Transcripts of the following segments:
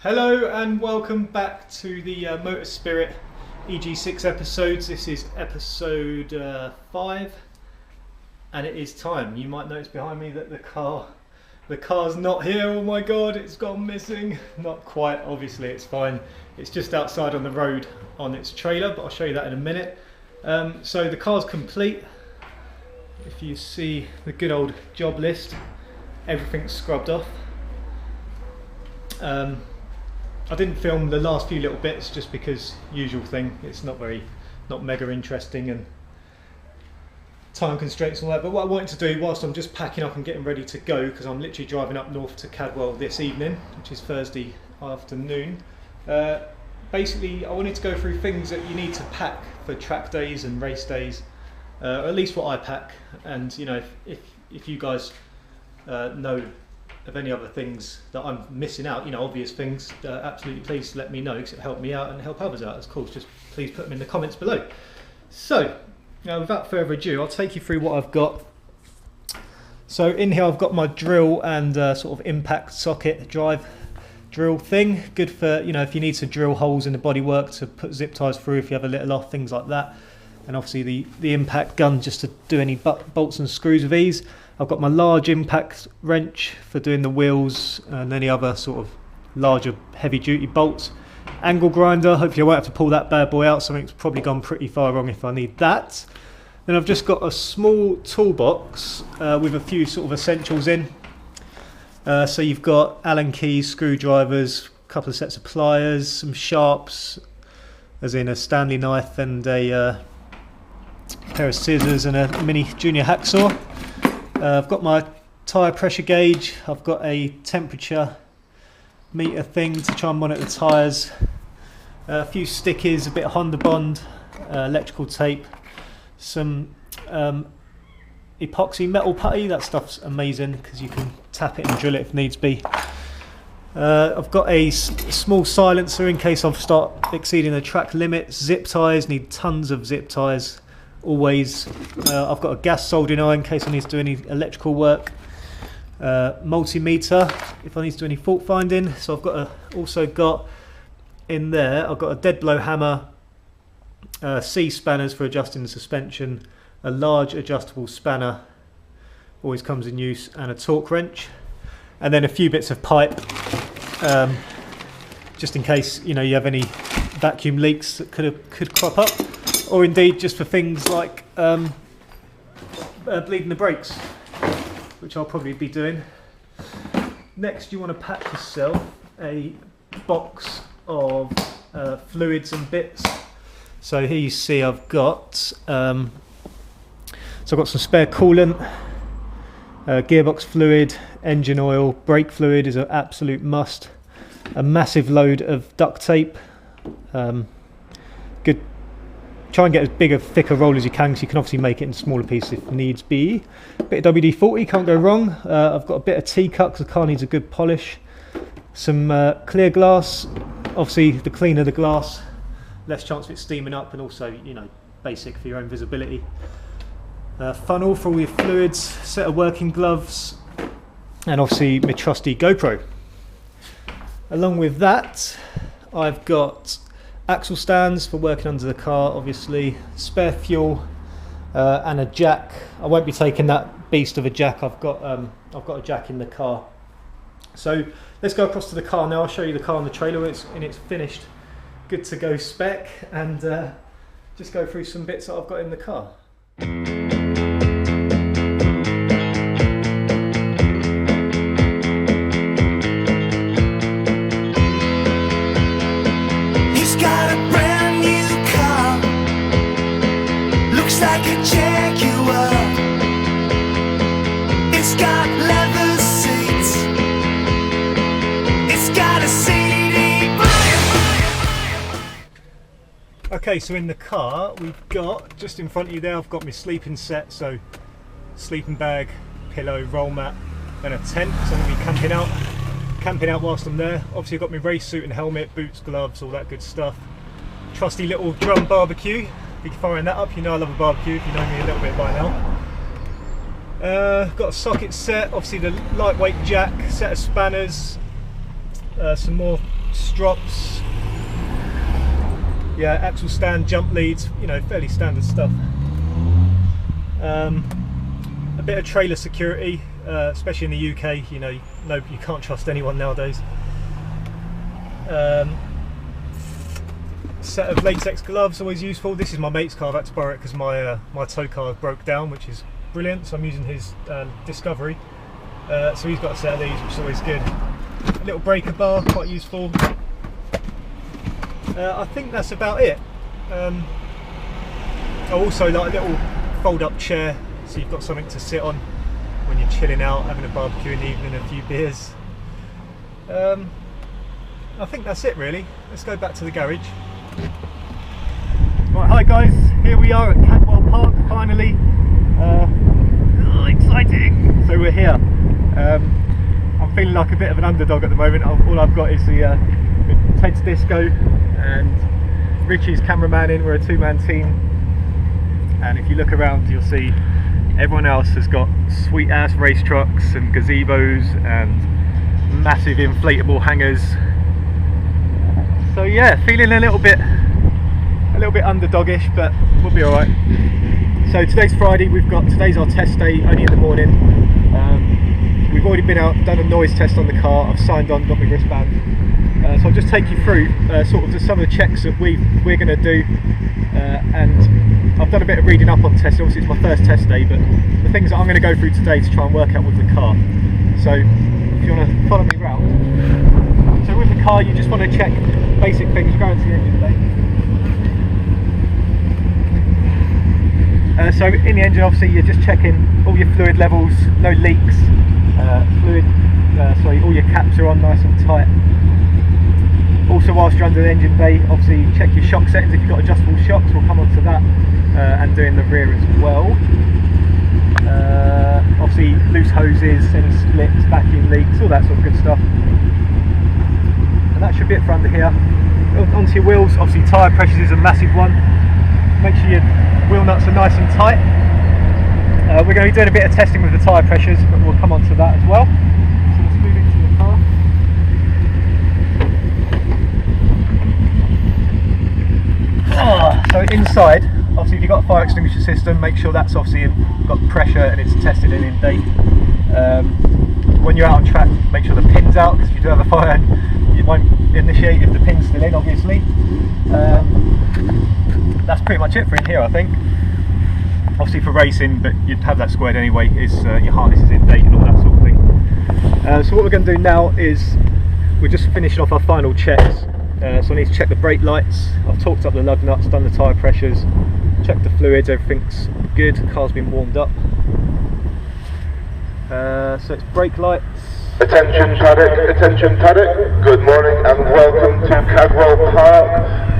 Hello and welcome back to the Motor Spirit EG6 episodes. This is episode 5 and it is time. You might notice behind me that the car's not here. Oh my god, it's gone missing. Not quite, obviously it's fine. It's just outside on the road on its trailer, but I'll show you that in a minute. So the car's complete. If you see the good old job list, everything's scrubbed off. I didn't film the last few little bits just because usual thing, it's not mega interesting and time constraints and all that, but what I wanted to do whilst I'm just packing up and getting ready to go, because I'm literally driving up north to Cadwell this evening, which is Thursday afternoon, basically I wanted to go through things that you need to pack for track days and race days, or at least what I pack, and you know, if you guys know of any other things that I'm missing out, you know, obvious things, absolutely please let me know, because it'll help me out and help others out. Of course, just please put them in the comments below. So now without further ado, I'll take you through what I've got. So in here I've got my drill and sort of impact socket drive drill thing, good for, you know, if you need to drill holes in the bodywork to put zip ties through if you have a little off, things like that. And obviously the impact gun just to do any bolts and screws with ease. I've got my large impact wrench for doing the wheels and any other sort of larger heavy duty bolts. Angle grinder, hopefully I won't have to pull that bad boy out, something's probably gone pretty far wrong if I need that. Then I've just got a small toolbox with a few sort of essentials in. So you've got Allen keys, screwdrivers, a couple of sets of pliers, some sharps, as in a Stanley knife and a pair of scissors and a mini junior hacksaw. I've got my tyre pressure gauge, I've got a temperature meter thing to try and monitor the tyres, a few stickies, a bit of Honda Bond, electrical tape, some epoxy metal putty. That stuff's amazing because you can tap it and drill it if needs be. I've got a small silencer in case I start exceeding the track limit. Zip ties, need tons of zip ties. Always. I've got a gas soldering iron in case I need to do any electrical work. Multimeter if I need to do any fault finding. So I've got also got in there, I've got a dead blow hammer, C spanners for adjusting the suspension, a large adjustable spanner, always comes in use, and a torque wrench, and then a few bits of pipe, just in case, you know, you have any vacuum leaks that could crop up. Or indeed just for things like bleeding the brakes, which I'll probably be doing. Next, you want to pack yourself a box of fluids and bits. So here you see I've got some spare coolant, gearbox fluid, engine oil, brake fluid is an absolute must. A massive load of duct tape. Good. Try and get as big a thicker roll as you can, so you can obviously make it in smaller pieces if needs be. A bit of WD-40, can't go wrong. I've got a bit of T-cut because the car needs a good polish. Some clear glass, obviously the cleaner the glass, less chance of it steaming up, and also, you know, basic for your own visibility. Funnel for all your fluids, set of working gloves, and obviously my trusty GoPro. Along with that, I've got axle stands for working under the car, obviously, spare fuel, and a jack. I won't be taking that beast of a jack. I've got a jack in the car. So let's go across to the car now. I'll show you the car on the trailer in its finished, good to go spec, and just go through some bits that I've got in the car. Okay, so in the car we've got, just in front of you there, I've got my sleeping set, so sleeping bag, pillow, roll mat and a tent, so I'm going to be camping out whilst I'm there. Obviously I've got my race suit and helmet, boots, gloves, all that good stuff. Trusty little drum barbecue, if you're firing that up, you know I love a barbecue if you know me a little bit by now. Got a socket set, obviously the lightweight jack, set of spanners, some more strops. Yeah, axle stand, jump leads, you know, fairly standard stuff. A bit of trailer security, especially in the UK. You know, you can't trust anyone nowadays. Set of latex gloves, always useful. This is my mate's car. I've had to borrow it because my tow car broke down, which is brilliant. So I'm using his Discovery. So he's got a set of these, which is always good. A little breaker bar, quite useful. I think that's about it. I also like a little fold-up chair, so you've got something to sit on when you're chilling out, having a barbecue in the evening, a few beers. I think that's it really. Let's go back to the garage. Right, hi guys, here we are at Cadwell Park finally. Exciting! So we're here. I'm feeling like a bit of an underdog at the moment. All I've got is the Ted's Disco and Richie's cameraman in. We're a two-man team, and if you look around you'll see everyone else has got sweet ass race trucks and gazebos and massive inflatable hangars. So yeah, feeling a little bit underdogish, but we'll be alright. So today's Friday, today's our test day, only in the morning. We've already been out, done a noise test on the car. I've signed on, got my wristband. So I'll just take you through sort of just some of the checks that we're going to do. And I've done a bit of reading up on testing. Obviously it's my first test day, but the things that I'm going to go through today to try and work out with the car. So if you want to follow me around. So with the car, you just want to check basic things. We're going to the engine bay. So in the engine, obviously you're just checking all your fluid levels, no leaks, all your caps are on nice and tight. Also whilst you're under the engine bay, obviously check your shock settings if you've got adjustable shocks, we'll come on to that, and doing the rear as well. Obviously loose hoses, any splits, vacuum leaks, all that sort of good stuff. And that should be it for under here. Onto your wheels, obviously tyre pressures is a massive one. Make sure your wheel nuts are nice and tight. We're going to be doing a bit of testing with the tyre pressures, but we'll come on to that as well. So let's move into the car. So inside, obviously if you've got a fire extinguisher system, make sure that's obviously got pressure and it's tested and in date. When you're out on track, make sure the pin's out, because if you do have a fire, you won't initiate if the pin's still in, obviously. That's pretty much it for in here, I think. Obviously for racing, but you'd have that squared anyway, is your harness is in date and all that sort of thing. So what we're going to do now is we're just finishing off our final checks. So I need to check the brake lights. I've torqued up the lug nuts, done the tyre pressures, checked the fluids, everything's good, the car's been warmed up. So it's brake lights. Attention paddock, good morning and welcome to Cadwell Park.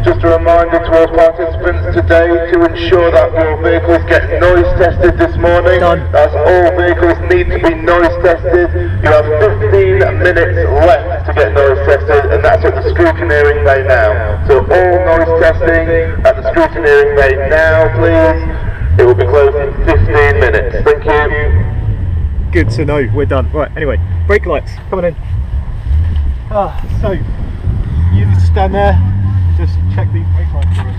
Just a reminder to all participants today to ensure that your vehicles get noise tested this morning. As all vehicles need to be noise tested. You have 15 minutes left to get noise tested, and that's at the scrutineering bay now. So all noise testing at the scrutineering bay now, please. It will be closed in 15 minutes. Thank you. Good to know, we're done. Right, anyway, brake lights, coming in. So, you just stand there, just check these brake lights for us.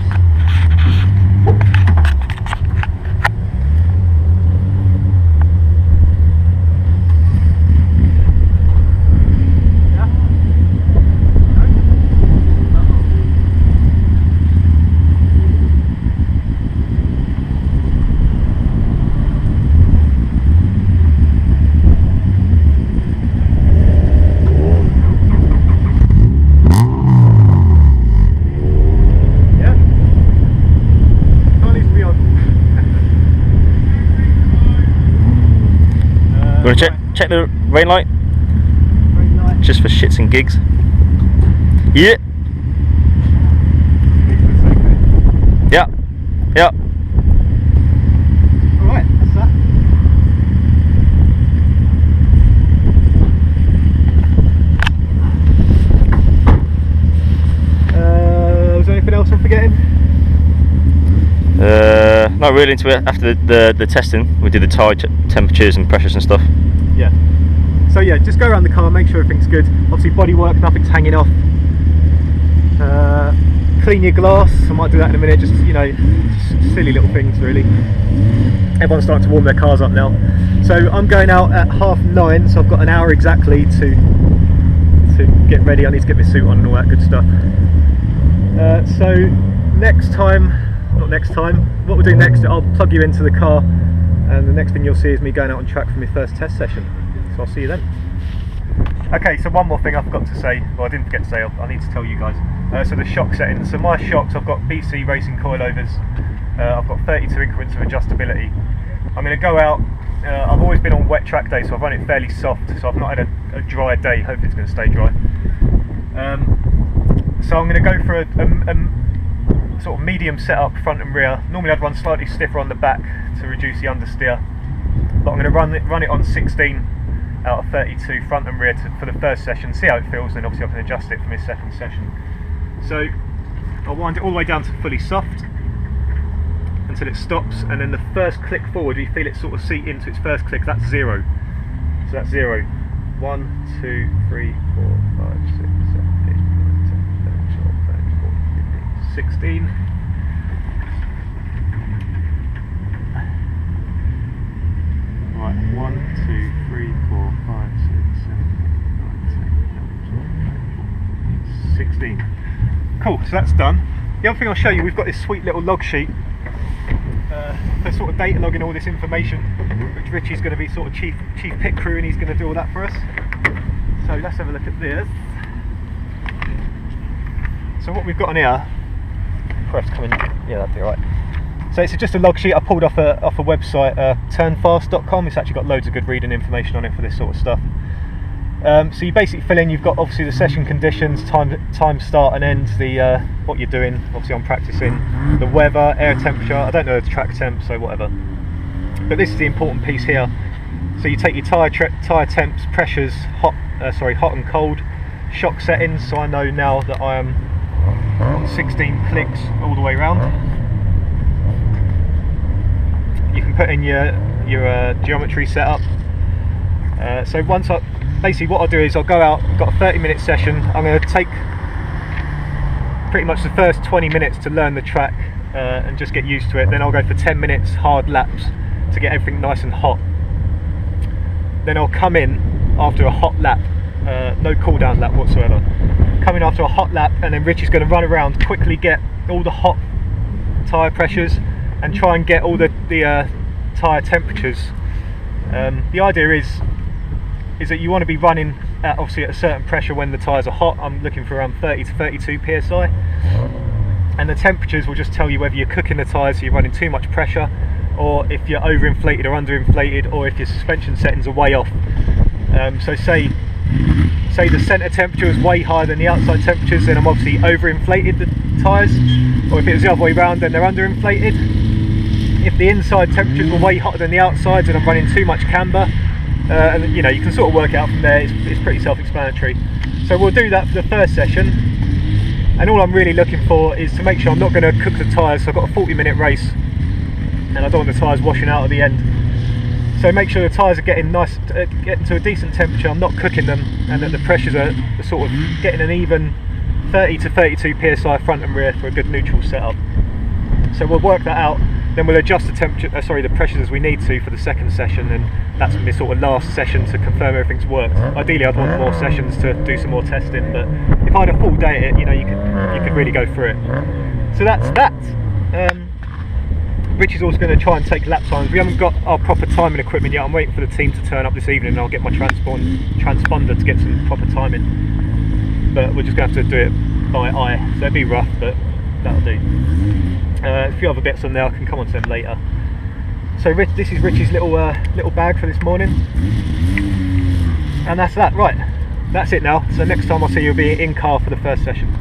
You want to check the rain light? Just for shits and gigs. Yeah. Yeah. Yeah. Alright, that's that. Was there anything else I'm forgetting? Not really into it. After the testing, we did the tyre temperatures and pressures and stuff. Yeah. So yeah, just go around the car, make sure everything's good. Obviously bodywork, nothing's hanging off. Clean your glass, I might do that in a minute, just, you know, silly little things really. Everyone's starting to warm their cars up now. So I'm going out at 9:30, so I've got an hour exactly to get ready. I need to get my suit on and all that good stuff. So what we'll do next, I'll plug you into the car, and the next thing you'll see is me going out on track for my first test session. So I'll see you then. Okay, so one more thing I forgot to say, well I didn't forget to say, I need to tell you guys. So the shock settings, so my shocks, I've got BC racing coilovers, I've got 32 increments of adjustability. I'm going to go out, I've always been on wet track day, so I've run it fairly soft, so I've not had a dry day, hopefully it's going to stay dry. So I'm going to go for a sort of medium setup front and rear. Normally I'd run slightly stiffer on the back to reduce the understeer, but I'm going to run it on 16 out of 32 front and rear for the first session, see how it feels, then obviously I can adjust it for my second session. So I'll wind it all the way down to fully soft until it stops, and then the first click forward, you feel it sort of seat into its first click, that's 0. So that's 0. 1, 2, 3, 4, 5, 6, 7, 8, 9, 10, 11, 12, 13, 14, 15, 16. Right, 1, 2, 3, 4, 5, 6, 7, 8, 9, 10, 11, 12, 13, 14, 16. Cool, so that's done. The other thing I'll show you, we've got this sweet little log sheet for sort of data logging all this information, which Richie's going to be sort of chief pit crew, and he's going to do all that for us. So let's have a look at this. So what we've got on here, perhaps come in, yeah, that'd be right. So it's just a log sheet I pulled off a website, turnfast.com. It's actually got loads of good reading information on it for this sort of stuff. So you basically fill in, you've got obviously the session conditions, time start and end, the what you're doing, obviously I'm practicing, the weather, air temperature, I don't know the track temp, so whatever. But this is the important piece here. So you take your tyre temps, pressures, hot and cold, shock settings, so I know now that I am on 16 clicks all the way around. You can put in your geometry setup. So basically what I'll do is I'll go out, I've got a 30-minute session, I'm going to take pretty much the first 20 minutes to learn the track and just get used to it. Then I'll go for 10 minutes hard laps to get everything nice and hot. Then I'll come in after a hot lap, no cool down lap whatsoever. Come in after a hot lap, and then Richie's going to run around, quickly get all the hot tyre pressures and try and get all the tyre temperatures. The idea is that you want to be running obviously at a certain pressure when the tyres are hot. I'm looking for around 30 to 32 psi, and the temperatures will just tell you whether you're cooking the tyres, so you're running too much pressure, or if you're overinflated or underinflated, or if your suspension settings are way off. So say the centre temperature is way higher than the outside temperatures, then I'm obviously overinflated the tyres, or if it was the other way around, then they're underinflated. If the inside temperatures were way hotter than the outsides and I'm running too much camber, and you know, you can sort of work it out from there, it's pretty self-explanatory. So we'll do that for the first session, and all I'm really looking for is to make sure I'm not going to cook the tyres. So I've got a 40-minute race and I don't want the tyres washing out at the end. So make sure the tyres are getting to a decent temperature, I'm not cooking them, and that the pressures are sort of getting an even 30 to 32 psi front and rear for a good neutral setup. So we'll work that out, then we'll adjust the temperature, the pressures as we need to for the second session, and that's my sort of last session to confirm everything's worked. Ideally I'd want more sessions to do some more testing, but if I had a full day at it, you know, you could really go through it. So that's that. Richie's also going to try and take lap times. We haven't got our proper timing equipment yet. I'm waiting for the team to turn up this evening and I'll get my transponder to get some proper timing. But we're just going to have to do it by eye. So it'll be rough, but that'll do. A few other bits on there, I can come on to them later. So this is Richie's little bag for this morning. And that's that. Right, that's it now. So next time I'll see you'll be in car for the first session.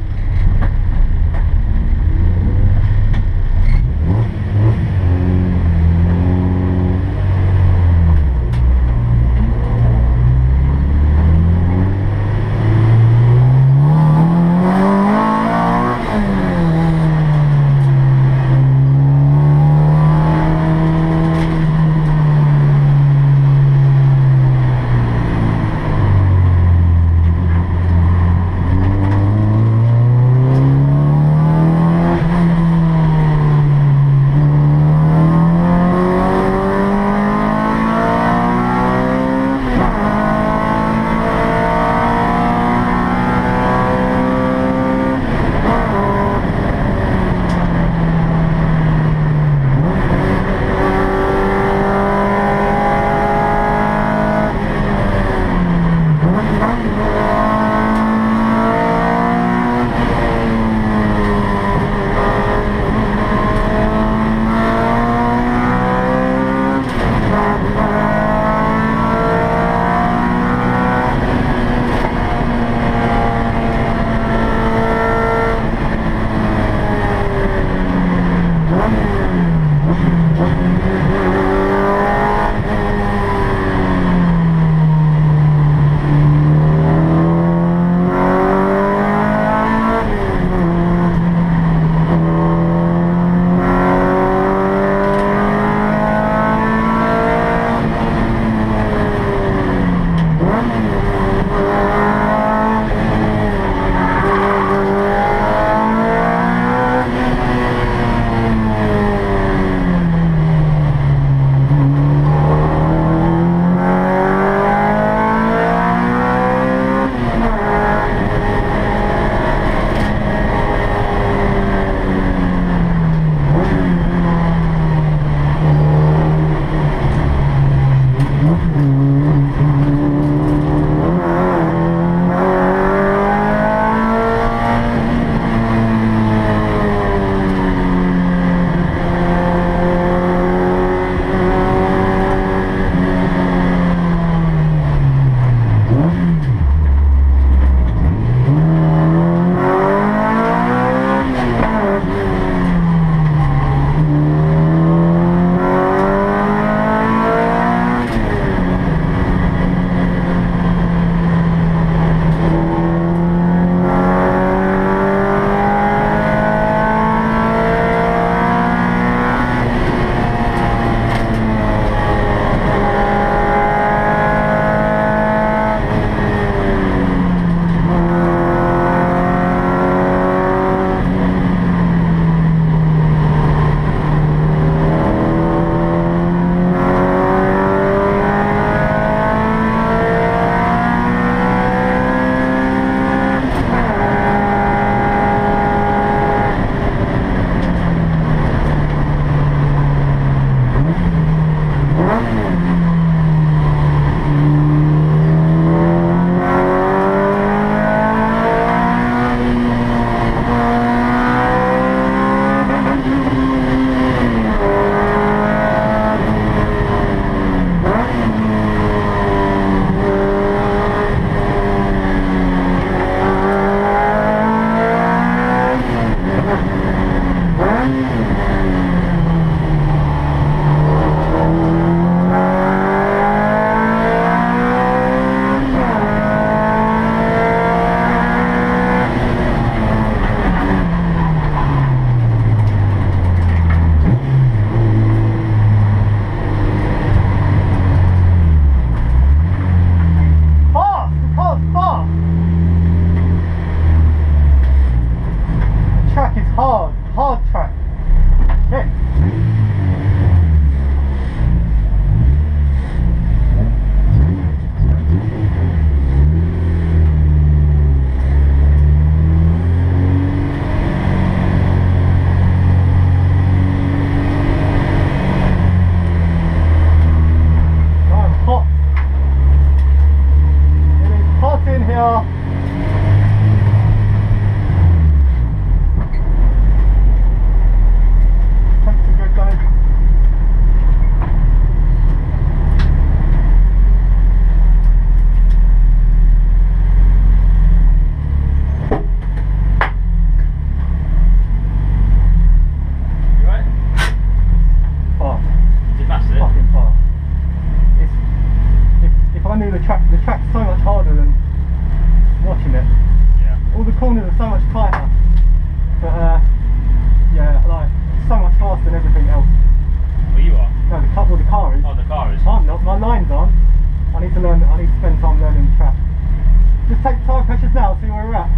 corners are so much tighter, but yeah, like so much faster than everything else. Well, you are. No, the car is. Oh, the car is. I'm not. My lines aren't. I need to learn. I need to spend time learning the track. Just take the tyre pressures now. See where we're at.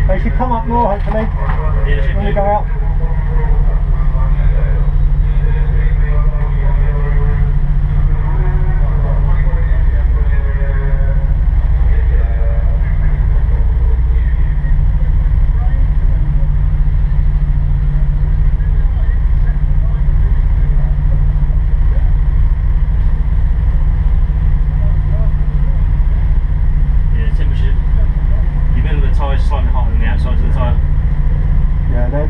They should come up more, hopefully, when we go out.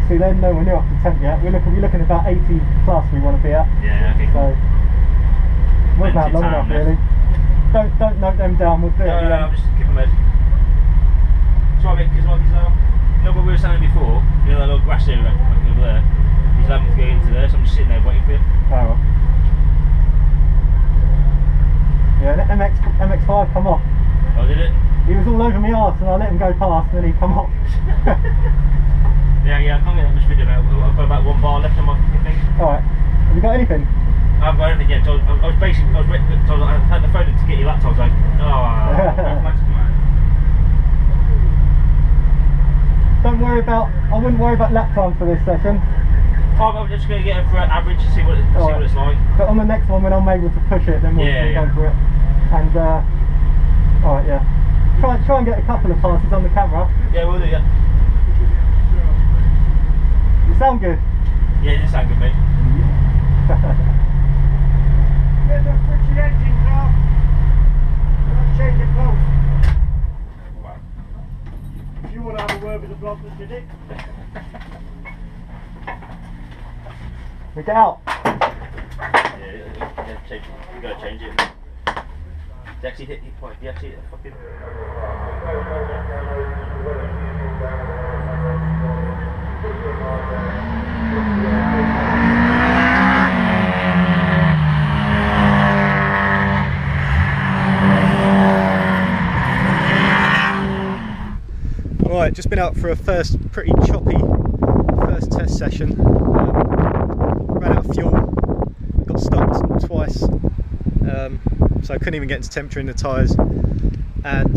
See, they're nowhere near up to temp yet. We're looking at about 80 plus we want to be at. Yeah, okay. So wasn't that long enough really. Don't note them down, we'll do it at the end. I'll just give them a... It's right, because like you know what we were saying before, you know that little grass area over there, he's having to go into there, so I'm just sitting there waiting for you. Oh well. Yeah, let MX5 come off. Oh, did it? He was all over my arse and I let him go past and then he come off. Yeah, I can't get that much video now. I've got about one bar left on my thing. Alright. Have you got anything? I haven't got anything yet. So I had the phone to get your laptop. I was like, oh, thanks, man. Don't worry about, I wouldn't worry about lap time for this session. Oh, I'm just going to get it for an average to see what it's like. But on the next one, when I'm able to push it, then we'll go for it. And, alright, yeah. Try and get a couple of passes on the camera. Yeah, we'll do, yeah. You sound good. Yeah, you sound good, mate. There's a friction engine car. We're not changing clothes. Wow. If you want to have a word with the bloke that did it. We get out. Yeah, you gotta change it. You actually hit your point. You actually hit the fucking. Alright, just been out for a pretty choppy first test session. Ran out of fuel, got stopped twice, so I couldn't even get into temperature in the tyres. And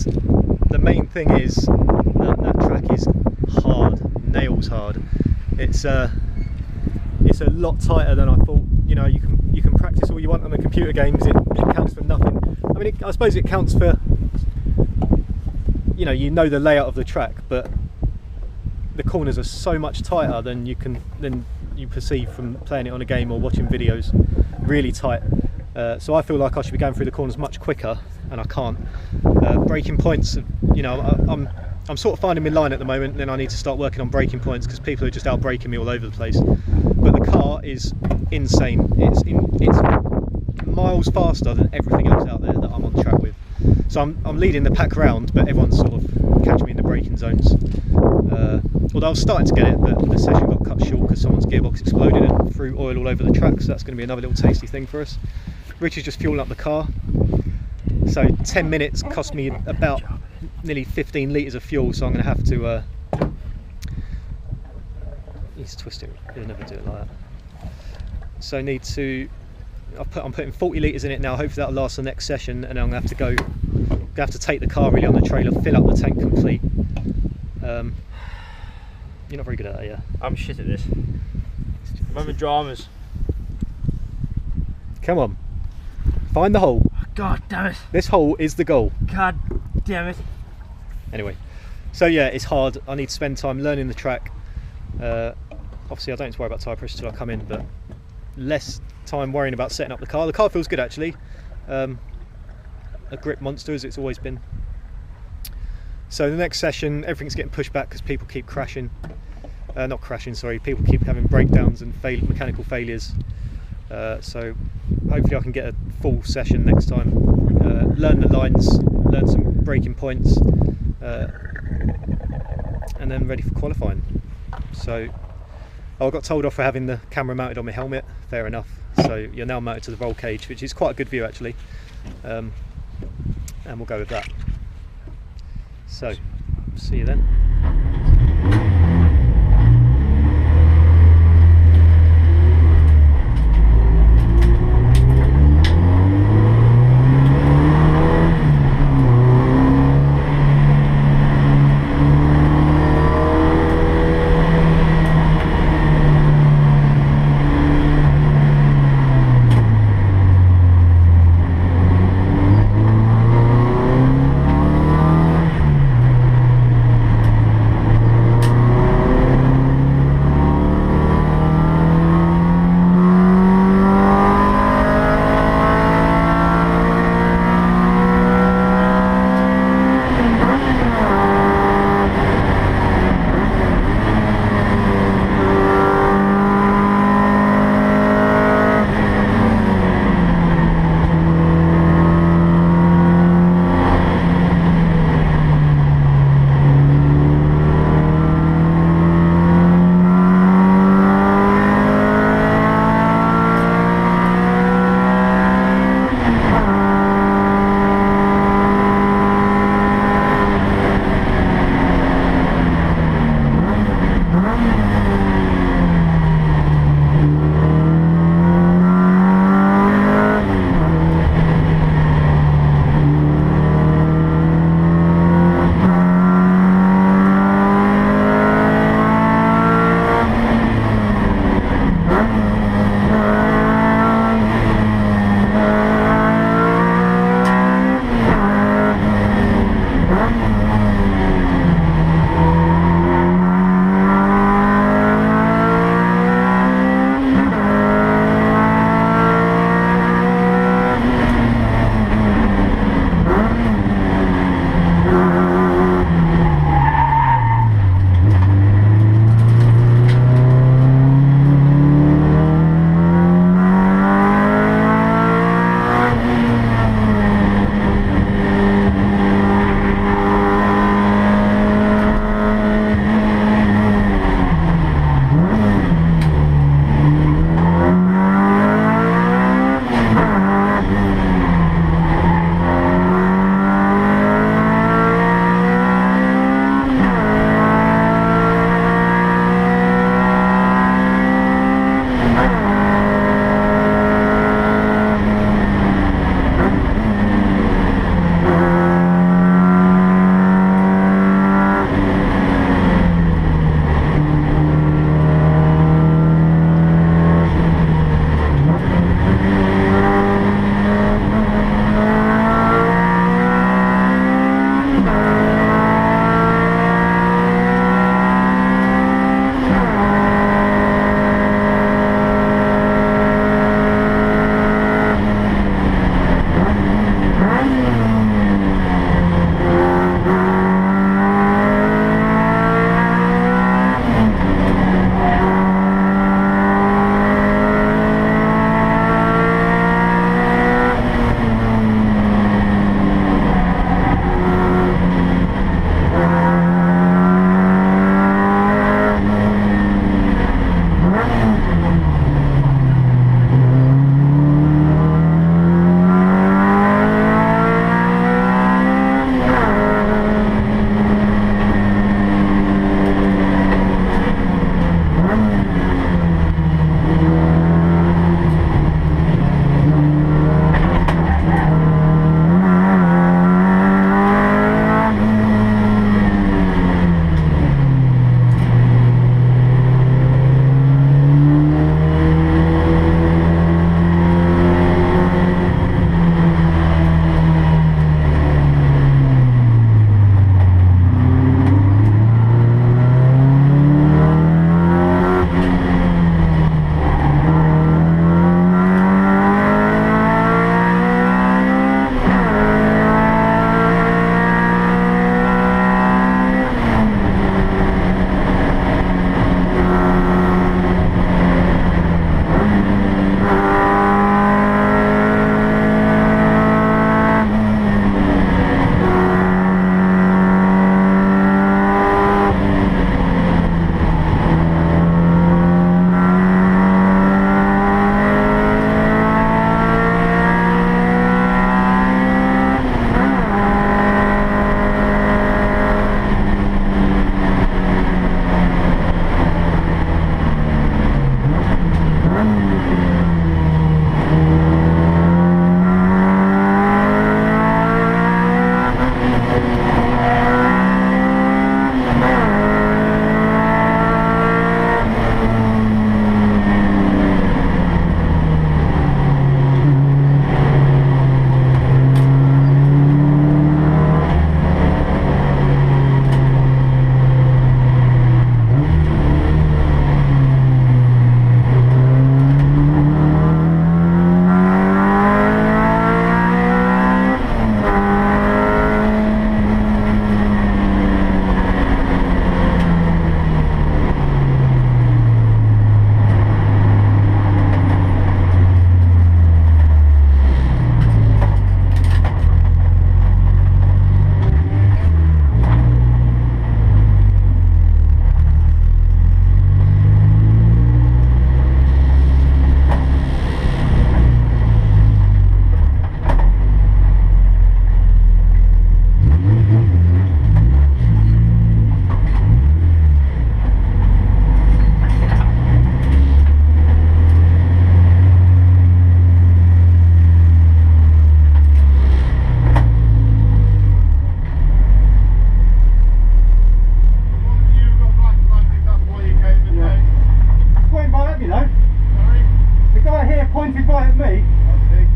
the main thing is that track is hard, nails hard. It's a lot tighter than I thought. You know, you can practice all you want on the computer games. It counts for nothing. I mean, I suppose it counts for, you know the layout of the track, but the corners are so much tighter than you perceive from playing it on a game or watching videos. Really tight. So I feel like I should be going through the corners much quicker, and I can't. Braking points, you know, I'm sort of finding my line at the moment, and then I need to start working on braking points because people are just out braking me all over the place. But the car is insane. It's miles faster than everything else out there that I'm on track with. So I'm leading the pack around, but everyone's sort of catching me in the braking zones. Although I was starting to get it, but the session got cut short because someone's gearbox exploded and threw oil all over the track, so that's going to be another little tasty thing for us. Rich is just fueling up the car. So 10 minutes cost me about nearly 15 litres of fuel, so I'm going to have to... He's twisting, he'll never do it like that. So I need to... I'm putting 40 litres in it now, hopefully that'll last the next session, and then I'm going to have to take the car really on the trailer, fill up the tank complete. You're not very good at that, yeah? I'm shit at this. I'm having dramas. Come on. Find the hole. God damn it. This hole is the goal. God damn it. Anyway, so yeah, it's hard. I need to spend time learning the track. Obviously I don't need to worry about tyre pressure till I come in, but less time worrying about setting up the car. The car feels good actually. A grip monster as it's always been. So the next session, everything's getting pushed back because people keep crashing. Not crashing, sorry. People keep having breakdowns and mechanical failures. So hopefully I can get a full session next time. Learn the lines, learn some braking points, and then ready for qualifying. So I got told off for having the camera mounted on my helmet. Fair enough. So you're now mounted to the roll cage, which is quite a good view actually. And we'll go with that. So, see you then.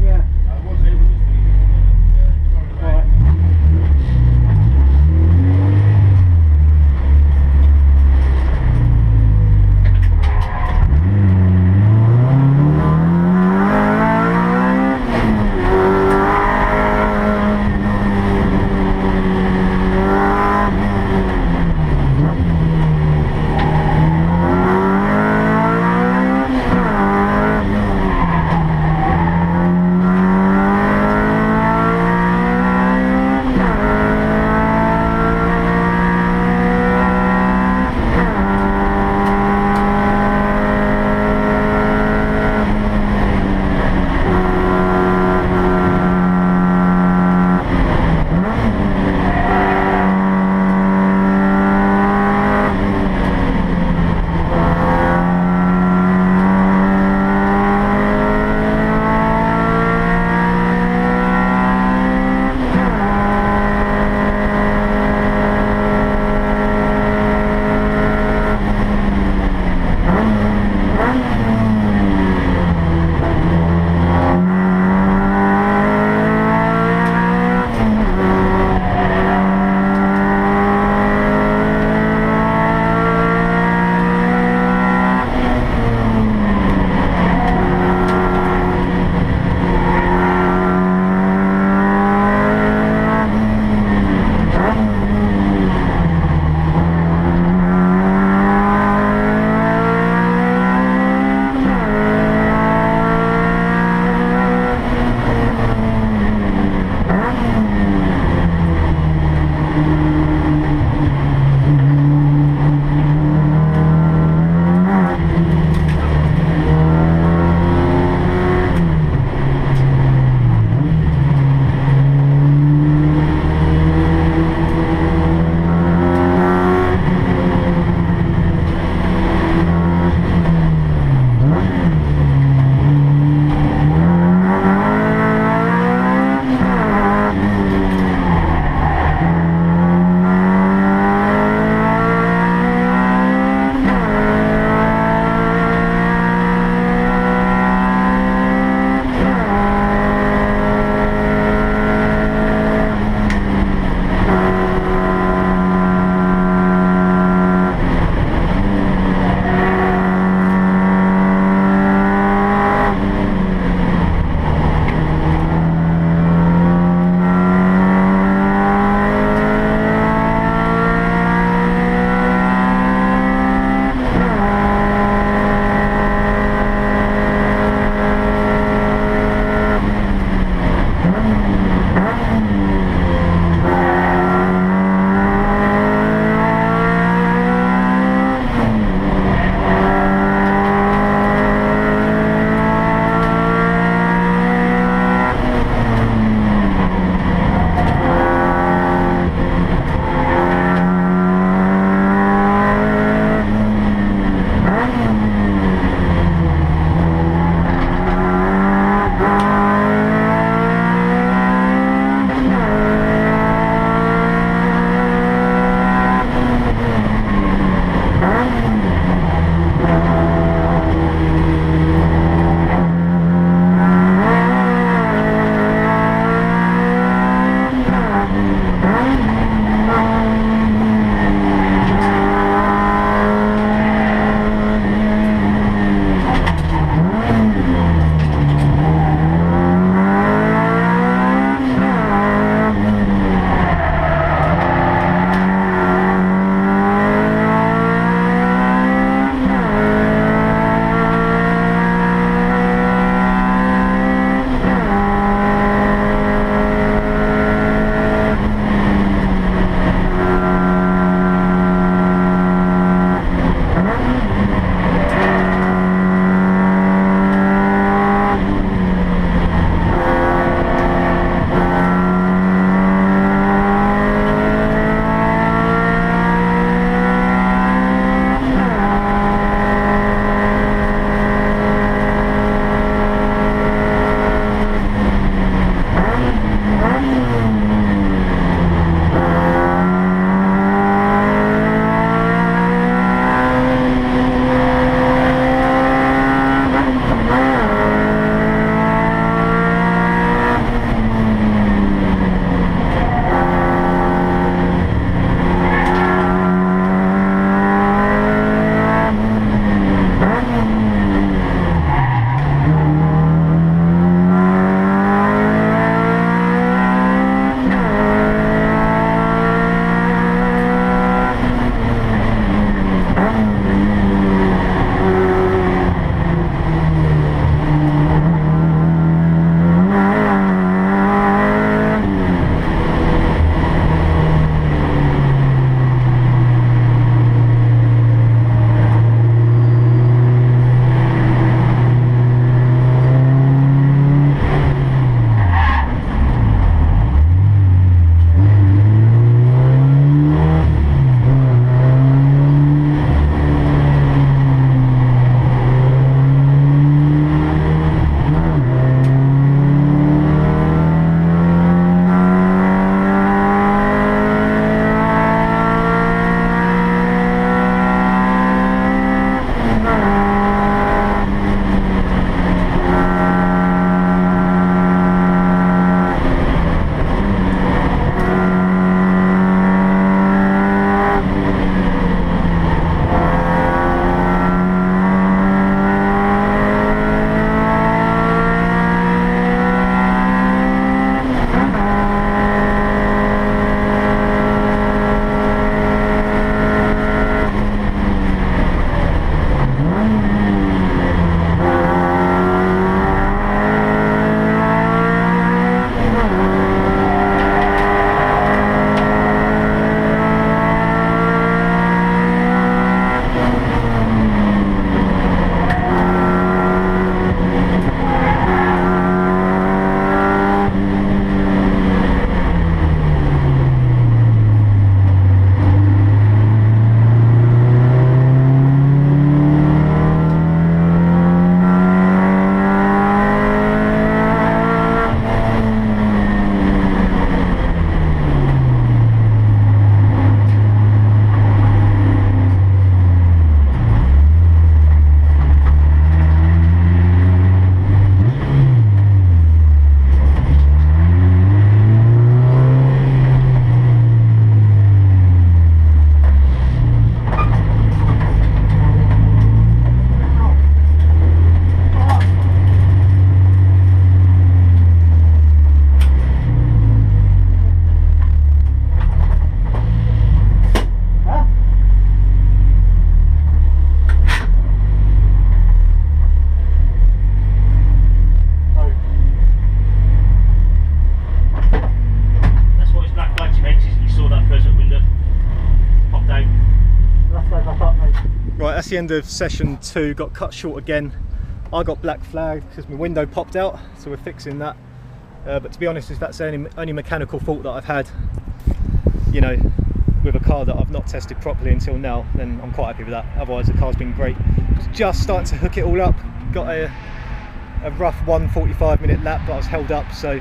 Yeah. Right. the end of session 2, got cut short again. I got black flagged because my window popped out, so we're fixing that. But to be honest, if that's the only mechanical fault that I've had, you know, with a car that I've not tested properly until now, then I'm quite happy with that. Otherwise the car's been great. Just starting to hook it all up. Got a rough 1:45 minute lap, but I was held up, so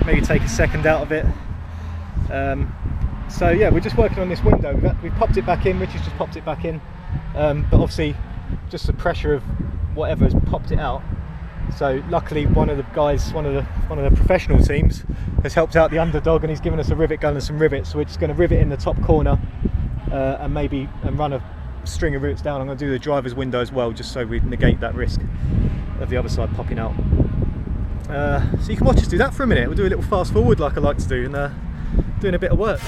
maybe take a second out of it. So yeah, we're just working on this window. We've popped it back in, Richard's just popped it back in, but obviously just the pressure of whatever has popped it out. So luckily one of the guys, one of the professional teams, has helped out the underdog, and he's given us a rivet gun and some rivets. So we're just going to rivet in the top corner and run a string of rivets down. I'm going to do the driver's window as well, just so we negate that risk of the other side popping out. So you can watch us do that for a minute. We'll do a little fast forward like I like to do, and doing a bit of work.